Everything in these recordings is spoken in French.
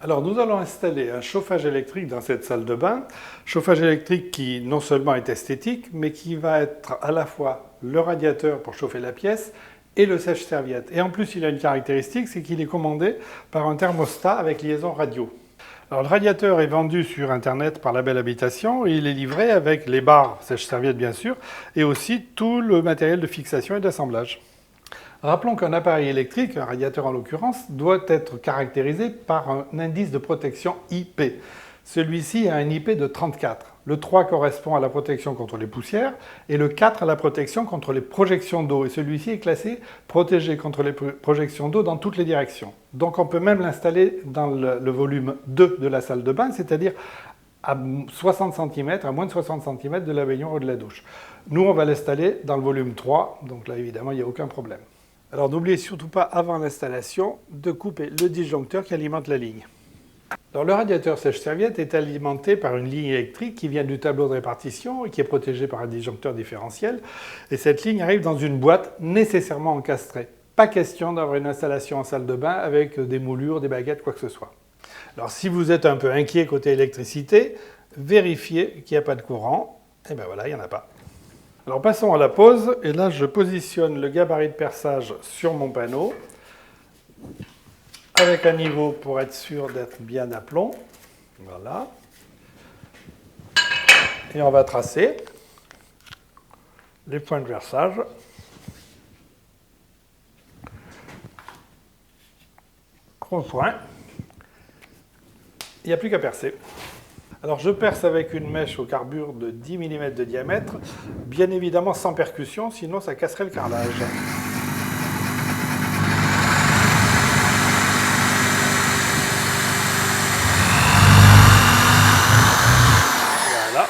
Alors nous allons installer un chauffage électrique dans cette salle de bain, chauffage électrique qui non seulement est esthétique, mais qui va être à la fois le radiateur pour chauffer la pièce et le sèche-serviette. Et en plus il a une caractéristique, c'est qu'il est commandé par un thermostat avec liaison radio. Alors le radiateur est vendu sur internet par Label Habitation et il est livré avec les barres sèche-serviette bien sûr, et aussi tout le matériel de fixation et d'assemblage. Rappelons qu'un appareil électrique, un radiateur en l'occurrence, doit être caractérisé par un indice de protection IP. Celui-ci a un IP de 34. Le 3 correspond à la protection contre les poussières et le 4 à la protection contre les projections d'eau. Et celui-ci est classé protégé contre les projections d'eau dans toutes les directions. Donc on peut même l'installer dans le volume 2 de la salle de bain, c'est-à-dire à 60 cm, à moins de 60 cm de la baignoire ou de la douche. Nous, on va l'installer dans le volume 3, donc là évidemment il n'y a aucun problème. Alors n'oubliez surtout pas, avant l'installation, de couper le disjoncteur qui alimente la ligne. Alors, le radiateur sèche-serviette est alimenté par une ligne électrique qui vient du tableau de répartition et qui est protégée par un disjoncteur différentiel. Et cette ligne arrive dans une boîte nécessairement encastrée. Pas question d'avoir une installation en salle de bain avec des moulures, des baguettes, quoi que ce soit. Alors si vous êtes un peu inquiet côté électricité, vérifiez qu'il n'y a pas de courant. Et bien voilà, il n'y en a pas. Alors passons à la pose, et là je positionne le gabarit de perçage sur mon panneau, avec un niveau pour être sûr d'être bien d'aplomb. Voilà. Et on va tracer les points de perçage. Gros point. Il n'y a plus qu'à percer. Alors je perce avec une mèche au carbure de 10 mm de diamètre, bien évidemment sans percussion, sinon ça casserait le carrelage. Voilà.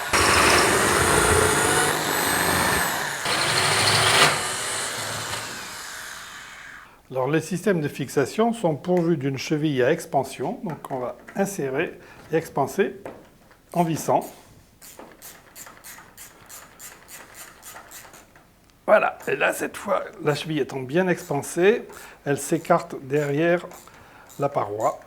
Alors les systèmes de fixation sont pourvus d'une cheville à expansion, donc on va insérer et expanser en vissant. Voilà, et là cette fois, la cheville étant bien expansée, elle s'écarte derrière la paroi.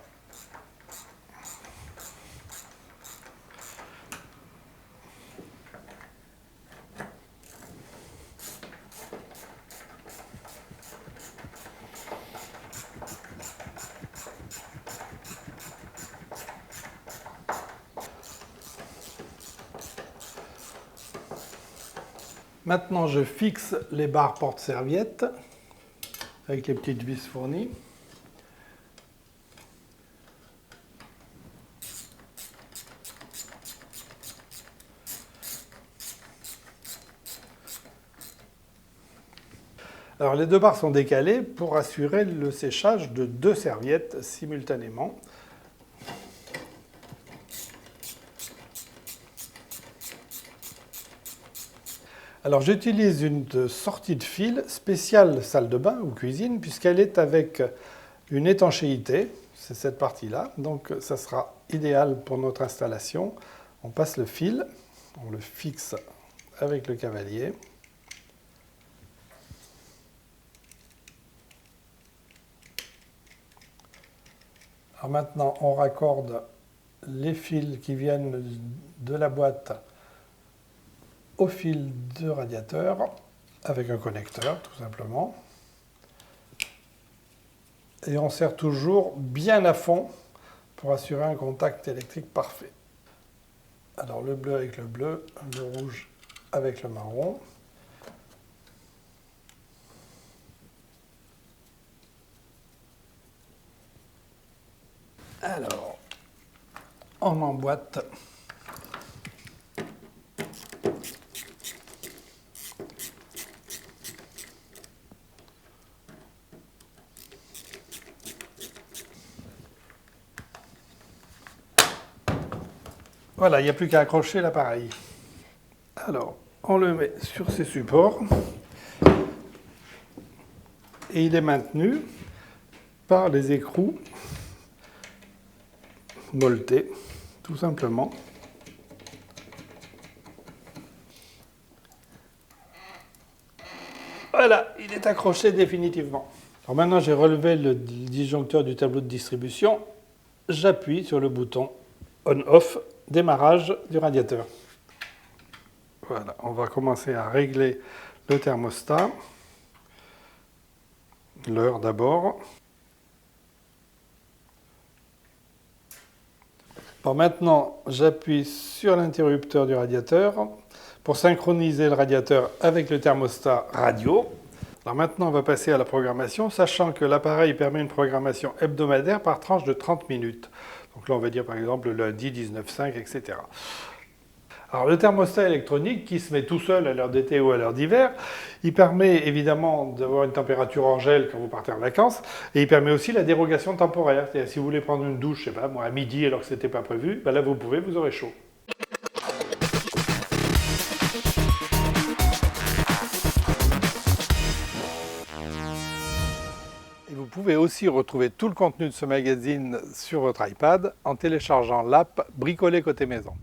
Maintenant, je fixe les barres porte-serviettes avec les petites vis fournies. Alors, les deux barres sont décalées pour assurer le séchage de deux serviettes simultanément. Alors j'utilise une sortie de fil spéciale salle de bain ou cuisine puisqu'elle est avec une étanchéité, c'est cette partie-là, donc ça sera idéal pour notre installation. On passe le fil, on le fixe avec le cavalier. Alors maintenant on raccorde les fils qui viennent de la boîte au fil de radiateur avec un connecteur tout simplement. Et on serre toujours bien à fond pour assurer un contact électrique parfait. Alors le bleu avec le bleu, le rouge avec le marron. Alors, on emboîte. Voilà, il n'y a plus qu'à accrocher l'appareil. Alors, on le met sur ces supports et il est maintenu par les écrous molletés, tout simplement. Voilà, il est accroché définitivement. Alors maintenant, j'ai relevé le disjoncteur du tableau de distribution j'appuie sur le bouton on-off, démarrage du radiateur. Voilà, on va commencer à régler le thermostat. L'heure d'abord. Bon, maintenant, j'appuie sur l'interrupteur du radiateur pour synchroniser le radiateur avec le thermostat radio. Alors maintenant, on va passer à la programmation, sachant que l'appareil permet une programmation hebdomadaire par tranche de 30 minutes. Donc là, on va dire par exemple le lundi 19,5, etc. Alors le thermostat électronique qui se met tout seul à l'heure d'été ou à l'heure d'hiver, il permet évidemment d'avoir une température hors gel quand vous partez en vacances, et il permet aussi la dérogation temporaire. C'est-à-dire si vous voulez prendre une douche, je sais pas, moi, à midi alors que ce n'était pas prévu, ben là vous pouvez, vous aurez chaud. Et vous pouvez aussi retrouver tout le contenu de ce magazine sur votre iPad en téléchargeant l'app Bricoler côté maison.